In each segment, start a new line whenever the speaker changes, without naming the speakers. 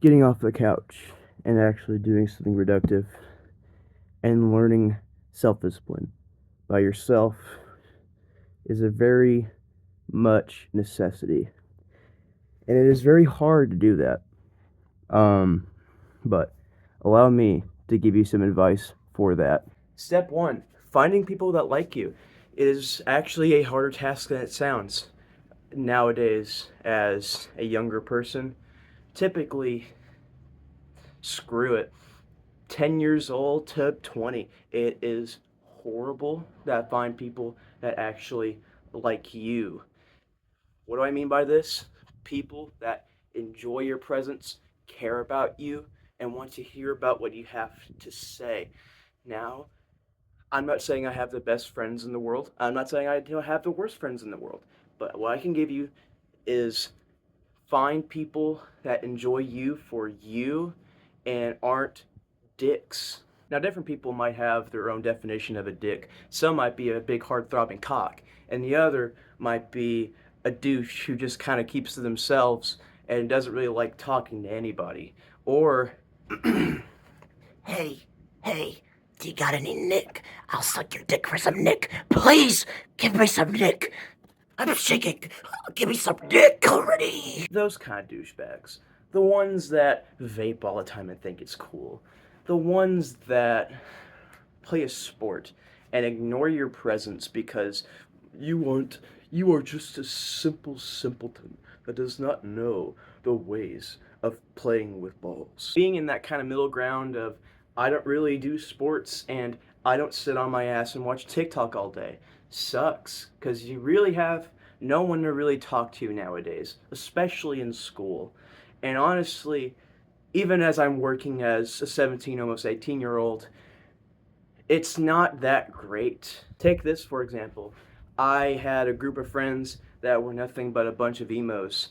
Getting off the couch and actually doing something productive and learning self discipline by yourself is a very much necessity. And it is very hard to do that. Um, but allow me to give you some advice for that. Step one, finding people that like you is actually a harder task than it sounds. Nowadays, as a younger person, typically, screw it. 10 years old to 20, it is horrible that I find people that actually like you. What do I mean by this? People that enjoy your presence, care about you, and want to hear about what you have to say. Now, I'm not saying I have the best friends in the world. I'm not saying I don't have the worst friends in the world. But what I can give you is find people that enjoy you for you and aren't dicks. Now, different people might have their own definition of a dick. Some might be a big, hard throbbing cock, and the other might be a douche who just kind of keeps to themselves and doesn't really like talking to anybody. Or,
Hey, hey, do you got any Nick? I'll suck your dick for some Nick. Please, give me some Nick. I'm shaking. Give me some Nick already.
those kind of douchebags. The ones that vape all the time and think it's cool. The ones that play a sport and ignore your presence because you are just a simple simpleton that does not know the ways of playing with balls. Being in that kind of middle ground of I don't really do sports and I don't sit on my ass and watch TikTok all day sucks because you really have no one to really talk to nowadays, especially in school. And honestly, even as I'm working as a 17, almost 18-year-old, it's not that great. Take this for example. I had a group of friends that were nothing but a bunch of emos.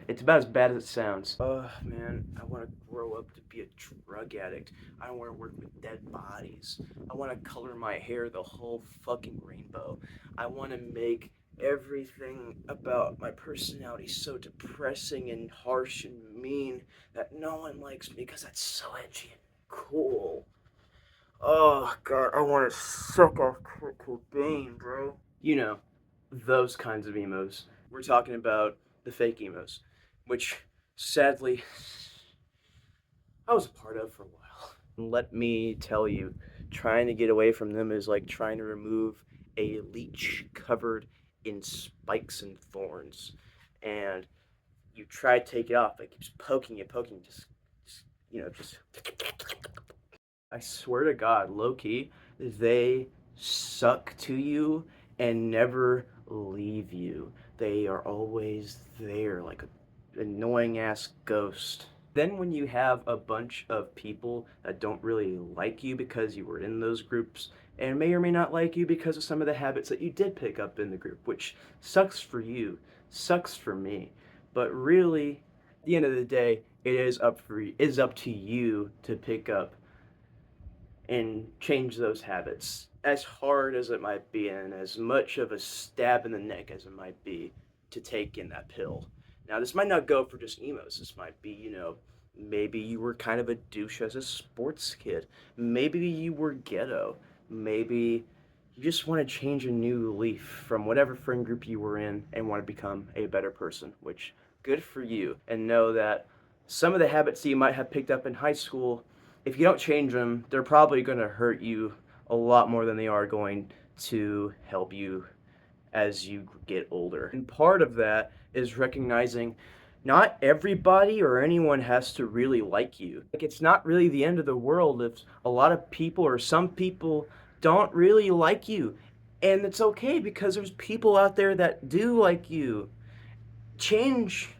It's about as bad as it sounds. Man, I want to grow up to be a drug addict. I want to work with dead bodies. I want to color my hair the whole fucking rainbow. I want to make everything about my personality so depressing and harsh and mean that no one likes me because that's so edgy and cool. Oh god, I want to suck off Kurt Cobain, bro. You know, those kinds of emos. We're talking about the fake emos, which sadly I was a part of for a while. Let me tell you, trying to get away from them is like trying to remove a leech covered in spikes and thorns. And you try to take it off, it keeps poking you, just I swear to God, low key, they suck to you and never leave you. They are always there, like an annoying ass ghost. Then, when you have a bunch of people that don't really like you because you were in those groups and may or may not like you because of some of the habits that you did pick up in the group, which sucks for you, sucks for me. But really, at the end of the day, it is up to you to pick up and change those habits. As hard as it might be, and as much of a stab in the neck as it might be to take in that pill. Now, this might not go for just emos. This might be, maybe you were kind of a douche as a sports kid. Maybe you were ghetto. Maybe you just want to change a new leaf from whatever friend group you were in and want to become a better person, which good for you. And know that some of the habits that you might have picked up in high school, if you don't change them, they're probably going to hurt you a lot more than they are going to help you as you get older. And part of that is recognizing not everybody or anyone has to really like you. Like, it's not really the end of the world if a lot of people or some people don't really like you. And it's okay because there's people out there that do like you. Change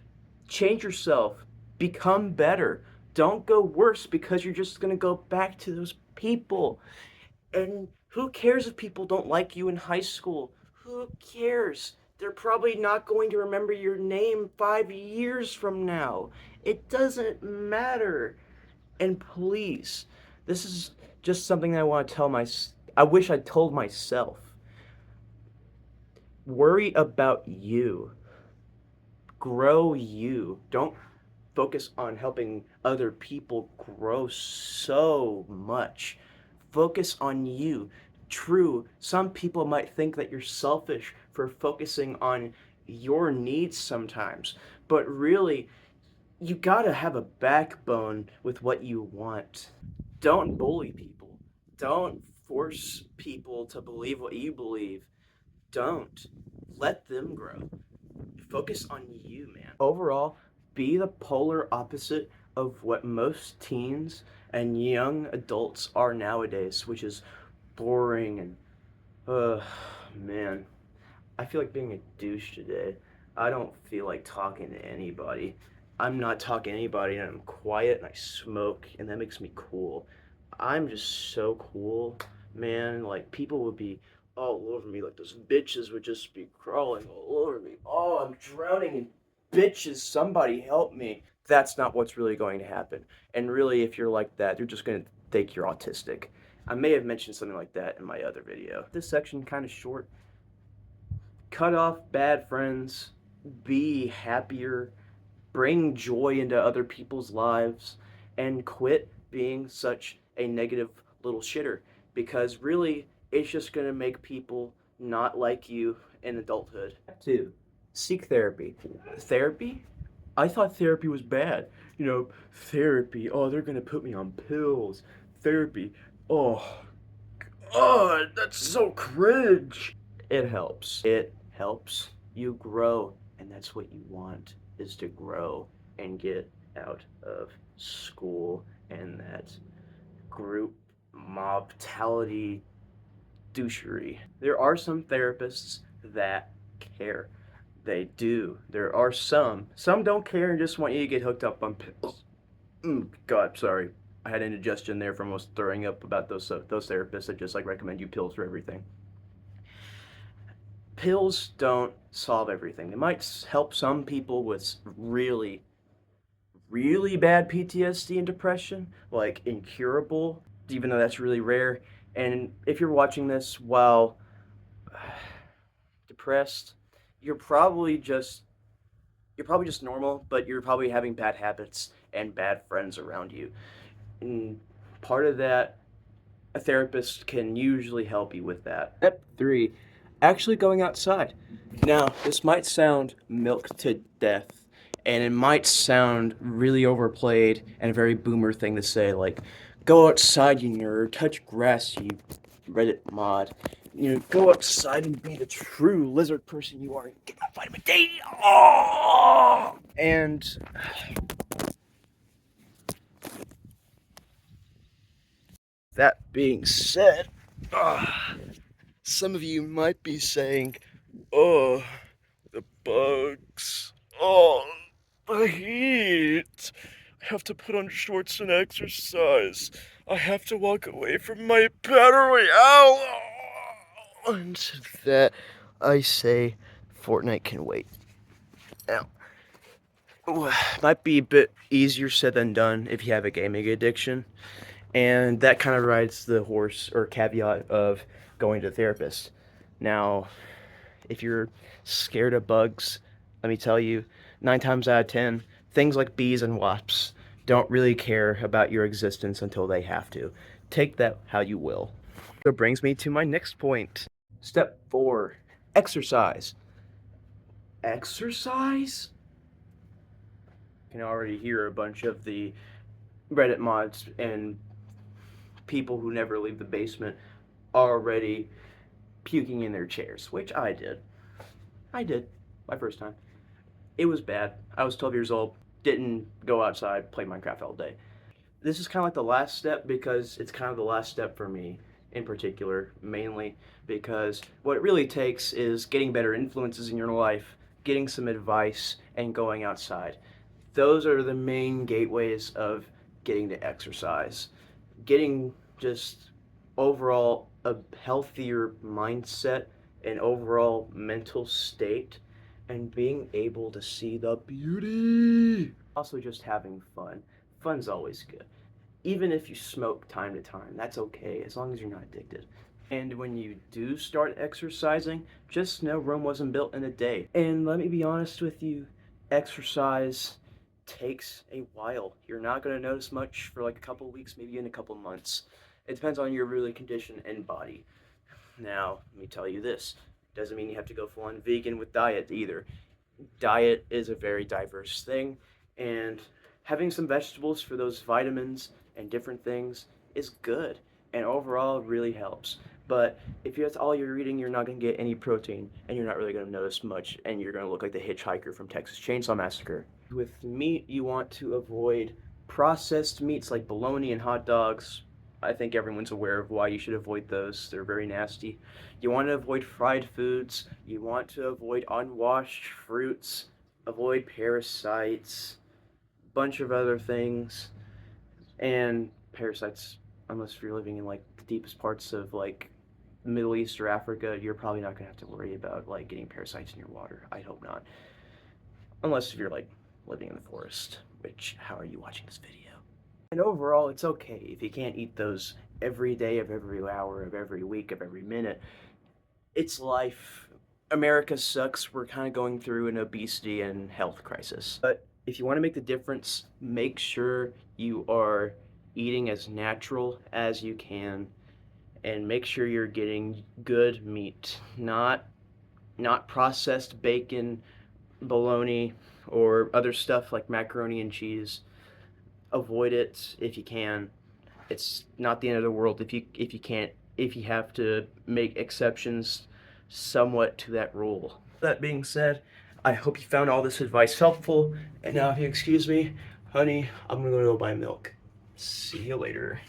change yourself, become better. Don't go worse because you're just going to go back to those people. And who cares if people don't like you in high school? Who cares? They're probably not going to remember your name 5 years from now. It doesn't matter. And please, this is just something I want to tell I wish I told myself. Worry about you. Grow you. Don't focus on helping other people grow so much. Focus on you. True, some people might think that you're selfish for focusing on your needs sometimes, but really, you gotta have a backbone with what you want. Don't bully people. Don't force people to believe what you believe. Don't. Let them grow. Focus on you, man. Overall, be the polar opposite of what most teens and young adults are nowadays, which is boring and, man. I feel like being a douche today. I don't feel like talking to anybody. I'm not talking to anybody and I'm quiet and I smoke and that makes me cool. I'm just so cool, man. Like people would be all over me, like those bitches would just be crawling all over me. Oh, I'm drowning in bitches. Somebody help me. That's not what's really going to happen. And really, if you're like that, they're just going to think you're autistic. I may have mentioned something like that in my other video. This section kind of short. Cut off bad friends, be happier, bring joy into other people's lives, and quit being such a negative little shitter because really it's just going to make people not like you in adulthood. 2. Seek therapy. Therapy? I thought therapy was bad. Therapy. Oh, they're going to put me on pills. Therapy. Oh, God, that's so cringe. It helps. It helps you grow, and that's what you want is to grow and get out of school and that group mobtality douchery. There are some therapists that care. They do. There are some. Some don't care and just want you to get hooked up on pills. God, sorry. I had indigestion there from almost throwing up about those therapists that just like recommend you pills for everything. Pills don't solve everything. They might help some people with really, really bad PTSD and depression, like incurable, even though that's really rare. And if you're watching this while depressed, you're probably just you're probably just normal, but you're probably having bad habits and bad friends around you. And part of that, a therapist can usually help you with that. Step 3, actually going outside. Now, this might sound milk to death, and it might sound really overplayed and a very boomer thing to say, like, go outside, you nerd, touch grass, you Reddit mod. Go outside and be the true lizard person you are and get that vitamin D. Oh! And that being said, some of you might be saying, oh, the bugs. Oh, the heat. I have to put on shorts and exercise. I have to walk away from my battery. Ow! And to that, I say Fortnite can wait. Now, might be a bit easier said than done if you have a gaming addiction. And that kind of rides the horse or caveat of going to a therapist. Now, if you're scared of bugs, let me tell you, 9 times out of 10, things like bees and wasps don't really care about your existence until they have to. Take that how you will. So brings me to my next point. Step 4, exercise. Exercise? I can already hear a bunch of the Reddit mods and people who never leave the basement already puking in their chairs, which I did. I did, my first time. It was bad. I was 12 years old, didn't go outside, play Minecraft all day. This is kind of like the last step because it's kind of the last step for me in particular, mainly because what it really takes is getting better influences in your life, getting some advice, and going outside. Those are the main gateways of getting to exercise. Getting just overall a healthier mindset and overall mental state and being able to see the beauty. Also just having fun. Fun's always good. Even if you smoke time to time, that's okay as long as you're not addicted. And when you do start exercising, just know Rome wasn't built in a day. And let me be honest with you, exercise takes a while. You're not going to notice much for like a couple weeks, maybe in a couple months. It depends on your really condition and body. Now, let me tell you this. Doesn't mean you have to go full on vegan with diet either. Diet is a very diverse thing, and having some vegetables for those vitamins and different things is good, and overall really helps. But if that's all you're eating, you're not going to get any protein, and you're not really going to notice much, and you're going to look like the hitchhiker from Texas Chainsaw Massacre. With meat, you want to avoid processed meats like bologna and hot dogs. I think everyone's aware of why you should avoid those. They're very nasty. You want to avoid fried foods. You want to avoid unwashed fruits. Avoid parasites. Bunch of other things. And parasites, unless you're living in like the deepest parts of like the Middle East or Africa, you're probably not gonna have to worry about like getting parasites in your water. I hope not. Unless if you're like living in the forest, which how are you watching this video? And overall, it's okay if you can't eat those every day of every hour of every week of every minute. It's life. America sucks. We're kind of going through an obesity and health crisis. But if you want to make the difference, make sure you are eating as natural as you can and make sure you're getting good meat, not processed bacon, bologna, or other stuff like macaroni and cheese. Avoid it if you can. It's not the end of the world if you can't, if you have to make exceptions somewhat to that rule. That being said, I hope you found all this advice helpful. And now if you excuse me, honey, I'm gonna go buy milk. See you later.